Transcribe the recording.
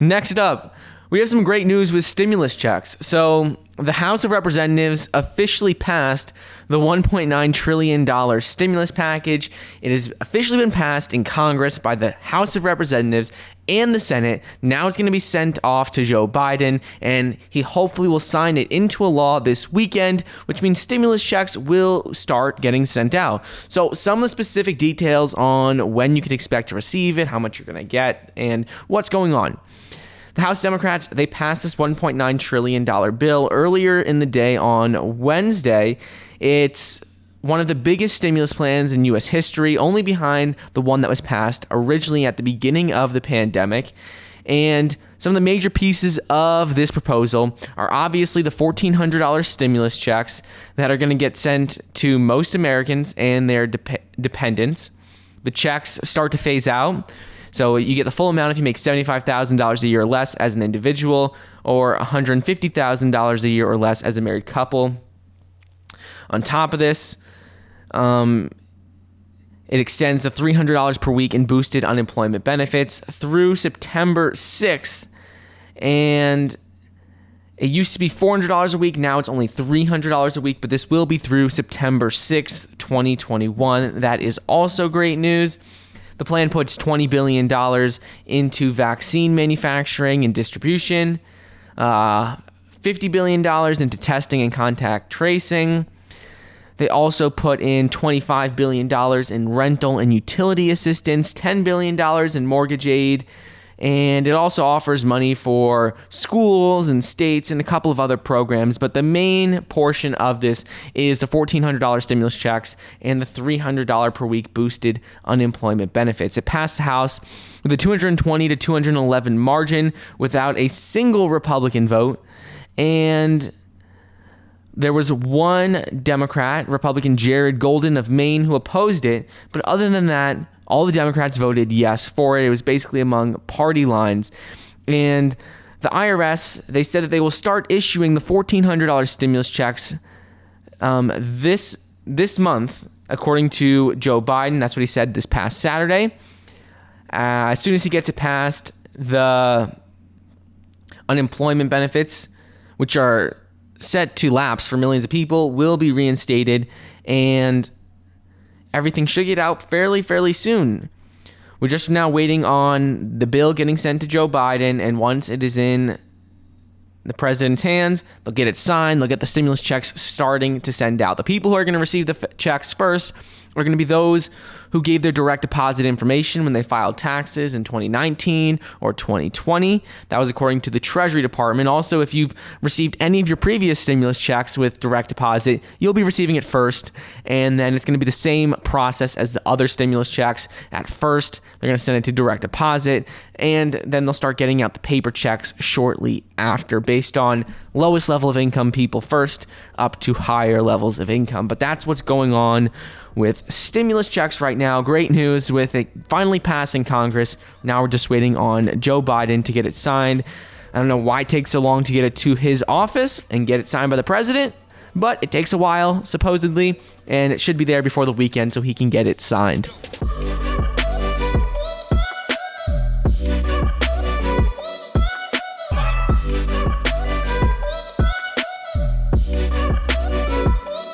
Next up, we have some great news with stimulus checks. So the House of Representatives officially passed the $1.9 trillion stimulus package. It has officially been passed in Congress by the House of Representatives and the Senate. Now it's going to be sent off to Joe Biden, and he hopefully will sign it into a law this weekend, which means stimulus checks will start getting sent out. So some of the specific details on when you can expect to receive it, how much you're going to get, and what's going on. The House Democrats, they passed this $1.9 trillion bill earlier in the day on Wednesday. It's one of the biggest stimulus plans in U.S. history, only behind the one that was passed originally at the beginning of the pandemic. And some of the major pieces of this proposal are obviously the $1,400 stimulus checks that are going to get sent to most Americans and their dependents. The checks start to phase out. So you get the full amount if you make $75,000 a year or less as an individual, or $150,000 a year or less as a married couple. On top of this, it extends the $300 per week in boosted unemployment benefits through September 6th. And it used to be $400 a week. Now it's only $300 a week, but this will be through September 6th, 2021. That is also great news. The plan puts $20 billion into vaccine manufacturing and distribution, $50 billion into testing and contact tracing. They also put in $25 billion in rental and utility assistance, $10 billion in mortgage aid, and it also offers money for schools and states and a couple of other programs. But the main portion of this is the $1,400 stimulus checks and the $300 per week boosted unemployment benefits. It passed the House with a 220 to 211 margin without a single Republican vote. And there was one Democrat, Republican Jared Golden of Maine, who opposed it. But other than that, all the Democrats voted yes for it. It was basically among party lines. And the IRS, they said that they will start issuing the $1,400 stimulus checks this month, according to Joe Biden. That's what he said this past Saturday. As soon as he gets it passed, the unemployment benefits, which are set to lapse for millions of people, will be reinstated, and everything should get out fairly soon. We're just now waiting on the bill getting sent to Joe Biden, and once it is in the president's hands, they'll get it signed, they'll get the stimulus checks starting to send out. The people who are going to receive the checks first are going to be those who gave their direct deposit information when they filed taxes in 2019 or 2020. That was according to the Treasury Department. Also, if you've received any of your previous stimulus checks with direct deposit, you'll be receiving it first. And then it's going to be the same process as the other stimulus checks. At first, they're going to send it to direct deposit, and then they'll start getting out the paper checks shortly after, based on lowest level of income people first up to higher levels of income. But that's what's going on with stimulus checks right now. Great news with it finally passing Congress. Now we're just waiting on Joe Biden to get it signed. I don't know why it takes so long to get it to his office and get it signed by the president, but it takes a while, supposedly, and it should be there before the weekend so he can get it signed.